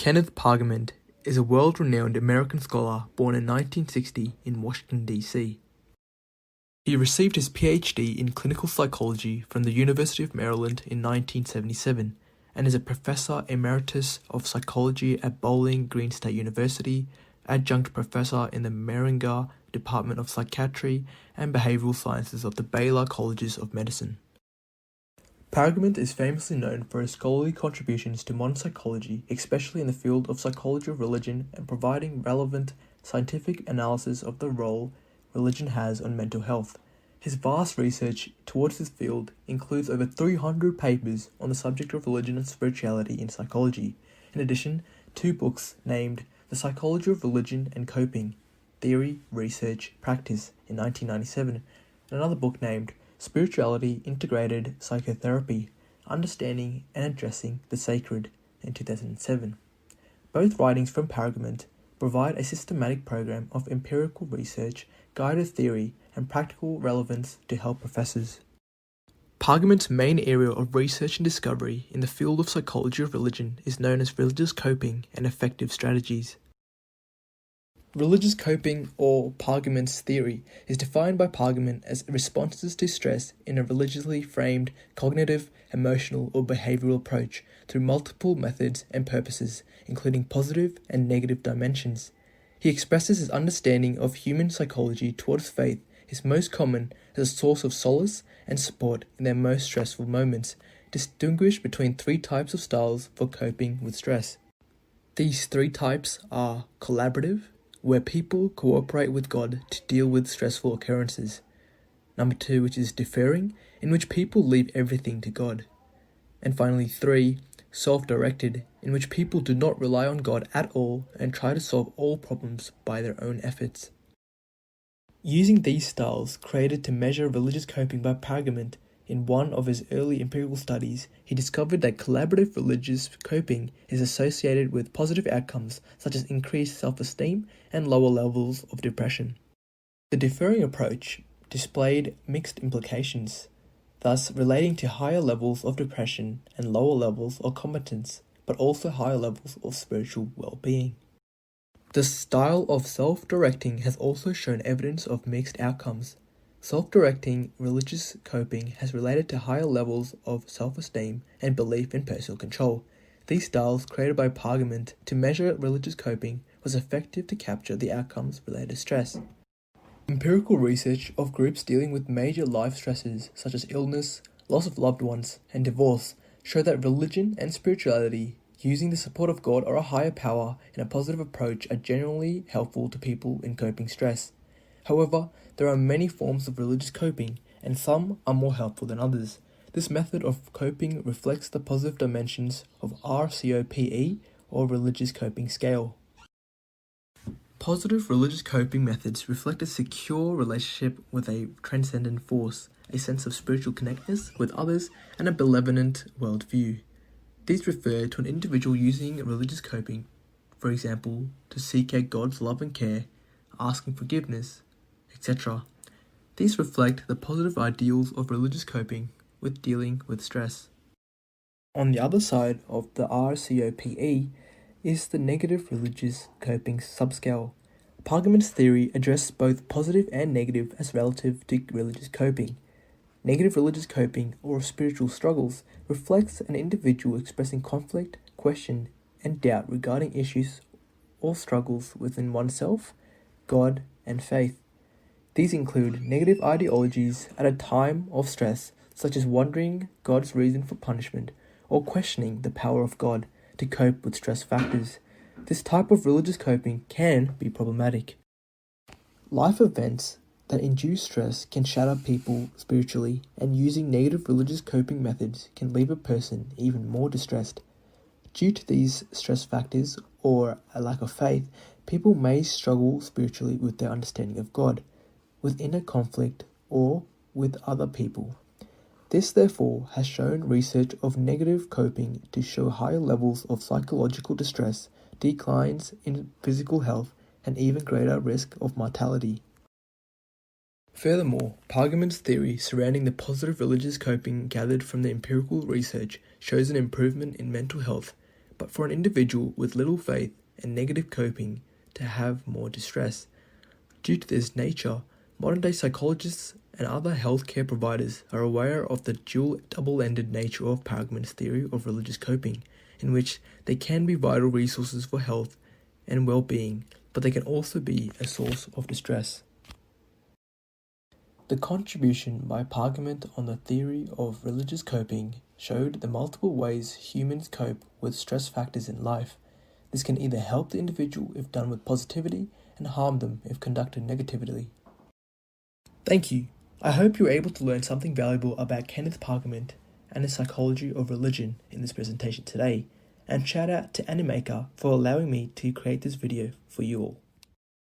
Kenneth Pargament is a world-renowned American scholar born in 1960 in Washington, D.C. He received his Ph.D. in clinical psychology from the University of Maryland in 1977 and is a professor emeritus of psychology at Bowling Green State University, adjunct professor in the Meininger Department of Psychiatry and Behavioral Sciences of the Baylor Colleges of Medicine. Pargament is famously known for his scholarly contributions to modern psychology, especially in the field of psychology of religion, and providing relevant scientific analysis of the role religion has on mental health. His vast research towards this field includes over 300 papers on the subject of religion and spirituality in psychology. In addition, 2 books named The Psychology of Religion and Coping, Theory, Research, Practice in 1997, and another book named Spirituality Integrated Psychotherapy, Understanding and Addressing the Sacred in 2007. Both writings from Pargament provide a systematic program of empirical research, guided theory, and practical relevance to help professors. Pargament's main area of research and discovery in the field of psychology of religion is known as religious coping and effective strategies. Religious coping, or Pargament's theory, is defined by Pargament as responses to stress in a religiously framed cognitive, emotional, or behavioral approach through multiple methods and purposes, including positive and negative dimensions. He expresses his understanding of human psychology towards faith is most common as a source of solace and support in their most stressful moments, distinguished between 3 types of styles for coping with stress. These 3 types are collaborative, where people cooperate with God to deal with stressful occurrences. Number 2, which is deferring, in which people leave everything to God. And finally 3, self-directed, in which people do not rely on God at all and try to solve all problems by their own efforts. Using these styles created to measure religious coping by Pargament, in one of his early empirical studies, he discovered that collaborative religious coping is associated with positive outcomes such as increased self-esteem and lower levels of depression. The deferring approach displayed mixed implications, thus relating to higher levels of depression and lower levels of competence, but also higher levels of spiritual well-being. The style of self-directing has also shown evidence of mixed outcomes. Self-directing religious coping has related to higher levels of self-esteem and belief in personal control. These styles, created by Pargament to measure religious coping, was effective to capture the outcomes related to stress. Empirical research of groups dealing with major life stresses such as illness, loss of loved ones, and divorce show that religion and spirituality, using the support of God or a higher power in a positive approach, are generally helpful to people in coping stress. However, there are many forms of religious coping, and some are more helpful than others. This method of coping reflects the positive dimensions of RCOPE, or Religious Coping Scale. Positive religious coping methods reflect a secure relationship with a transcendent force, a sense of spiritual connectedness with others, and a benevolent worldview. These refer to an individual using religious coping, for example, to seek out God's love and care, asking forgiveness, etc. These reflect the positive ideals of religious coping with dealing with stress. On the other side of the RCOPE is the negative religious coping subscale. Pargament's theory addressed both positive and negative as relative to religious coping. Negative religious coping, or spiritual struggles, reflects an individual expressing conflict, question, and doubt regarding issues or struggles within oneself, God, and faith. These include negative ideologies at a time of stress, such as wondering God's reason for punishment, or questioning the power of God to cope with stress factors. This type of religious coping can be problematic. Life events that induce stress can shatter people spiritually, and using negative religious coping methods can leave a person even more distressed. Due to these stress factors, or a lack of faith, people may struggle spiritually with their understanding of God, with inner conflict, or with other people. This therefore has shown research of negative coping to show higher levels of psychological distress, declines in physical health, and even greater risk of mortality. Furthermore, Pargament's theory surrounding the positive religious coping gathered from the empirical research shows an improvement in mental health but for an individual with little faith and negative coping to have more distress. Due to this nature, modern-day psychologists and other healthcare providers are aware of the double-ended nature of Pargament's theory of religious coping, in which they can be vital resources for health and well-being, but they can also be a source of distress. The contribution by Pargament on the theory of religious coping showed the multiple ways humans cope with stress factors in life. This can either help the individual if done with positivity and harm them if conducted negatively. Thank you. I hope you were able to learn something valuable about Kenneth Pargament and the psychology of religion in this presentation today, and shout out to Animaker for allowing me to create this video for you all.